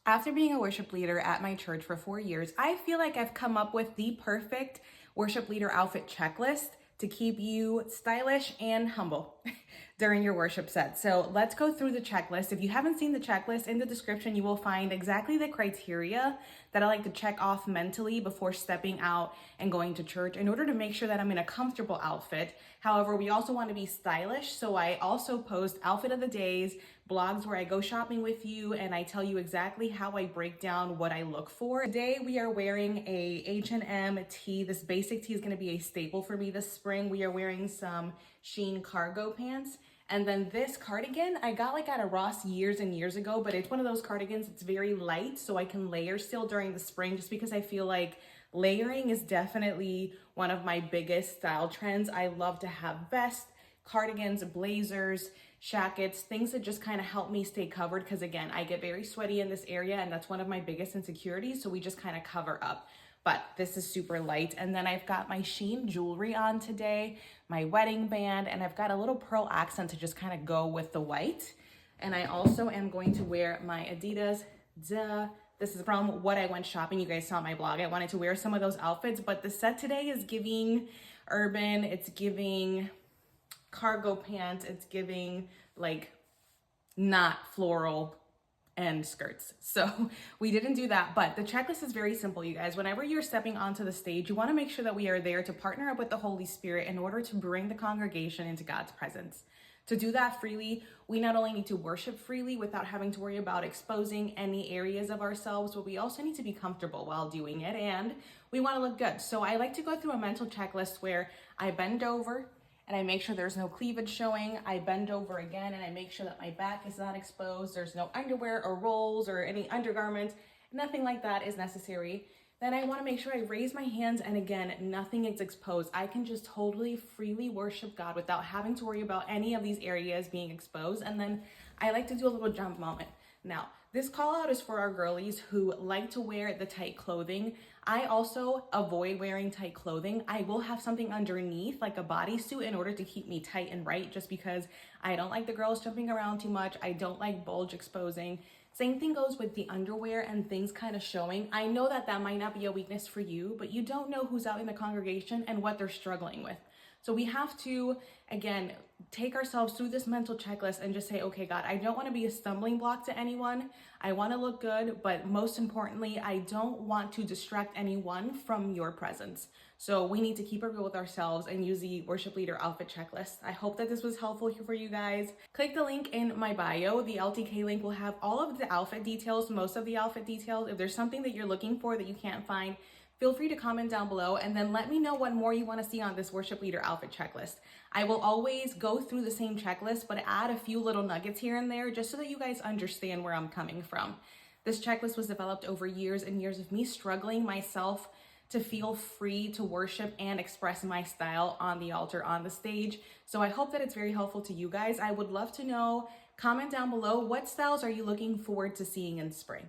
After being a worship leader at my church for 4 years, I feel like I've come up with the perfect worship leader outfit checklist to keep you stylish and humble during your worship set. So let's go through the checklist. If you haven't seen the checklist, in the description, you will find exactly the criteria that I like to check off mentally before stepping out and going to church in order to make sure that I'm in a comfortable outfit. However, we also want to be stylish. So I also post outfit of the days, blogs where I go shopping with you and I tell you exactly how I break down what I look for. Today we are wearing a H&M tee. This basic tee is going to be a staple for me this spring. We are wearing some Shein cargo pants. And then this cardigan, I got like at a Ross years and years ago, but it's one of those cardigans that's very light so I can layer still during the spring just because I feel like layering is definitely one of my biggest style trends. I love to have vests, cardigans, blazers, jackets, things that just kind of help me stay covered because again, I get very sweaty in this area and that's one of my biggest insecurities, so we just kind of cover up. But this is super light. And then I've got my Shein jewelry on today, my wedding band, and I've got a little pearl accent to just kind of go with the white. And I also am going to wear my Adidas, this is from what I went shopping. You guys saw my blog. I wanted to wear some of those outfits, but the set today is giving urban, it's giving cargo pants, it's giving like not floral and skirts. So we didn't do that, but the checklist is very simple, you guys. Whenever you're stepping onto the stage, you want to make sure that we are there to partner up with the Holy Spirit in order to bring the congregation into God's presence. To do that freely, we not only need to worship freely without having to worry about exposing any areas of ourselves, but we also need to be comfortable while doing it, and we want to look good. So I like to go through a mental checklist where I bend over and I make sure there's no cleavage showing. I bend over again and I make sure that my back is not exposed. There's no underwear or rolls or any undergarments. Nothing like that is necessary. Then I want to make sure I raise my hands and again, nothing is exposed. I can just totally freely worship God without having to worry about any of these areas being exposed. And then I like to do a little jump moment. Now, this call out is for our girlies who like to wear the tight clothing. I also avoid wearing tight clothing. I will have something underneath like a bodysuit in order to keep me tight and right, just because I don't like the girls jumping around too much. I don't like bulge exposing. Same thing goes with the underwear and things kind of showing. I know that that might not be a weakness for you, but you don't know who's out in the congregation and what they're struggling with. So we have to, again, take ourselves through this mental checklist and just say, okay, God, I don't want to be a stumbling block to anyone. I want to look good, but most importantly, I don't want to distract anyone from your presence. So we need to keep it real with ourselves and use the worship leader outfit checklist. I hope that this was helpful here for you guys. Click the link in my bio. The LTK link will have all of the outfit details, most of the outfit details. If there's something that you're looking for that you can't find, feel free to comment down below and then let me know what more you want to see on this worship leader outfit checklist. I will always go through the same checklist, but add a few little nuggets here and there just so that you guys understand where I'm coming from. This checklist was developed over years and years of me struggling myself to feel free to worship and express my style on the altar, on the stage. So I hope that it's very helpful to you guys. I would love to know, comment down below, what styles are you looking forward to seeing in spring?